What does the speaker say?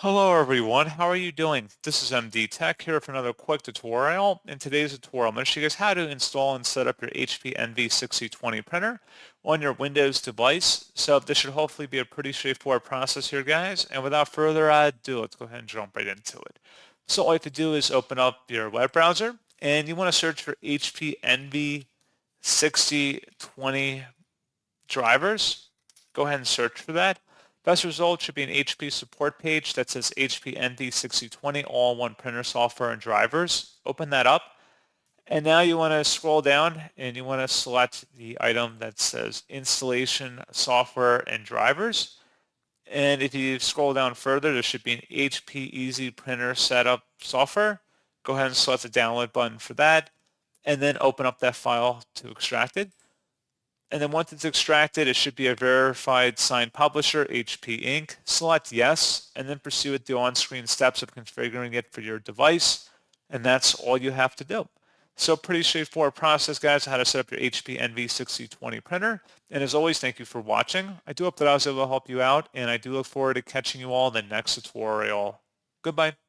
Hello everyone, how are you doing? This is MD Tech here for another quick tutorial. In today's tutorial, I'm going to show you guys how to install and set up your HP NV6020 printer on your Windows device. So this should hopefully be a pretty straightforward process here, guys. And without further ado, let's go ahead and jump right into it. So all you have to do is open up your web browser and you want to search for HP NV6020 drivers. Go ahead and search for that. Best result should be an HP support page that says HP NV6020 all-in-one printer software and drivers. Open that up. And now you want to scroll down and you want to select the item that says installation software and drivers. And if you scroll down further, there should be an HP Easy Printer Setup software. Go ahead and select the download button for that and then open up that file to extract it. And then once it's extracted, it should be a verified signed publisher, HP Inc. Select yes, and then proceed with the on-screen steps of configuring it for your device. And that's all you have to do. So pretty straightforward process, guys, how to set up your HP NV6020 printer. And as always, thank you for watching. I do hope that I was able to help you out, and I do look forward to catching you all in the next tutorial. Goodbye.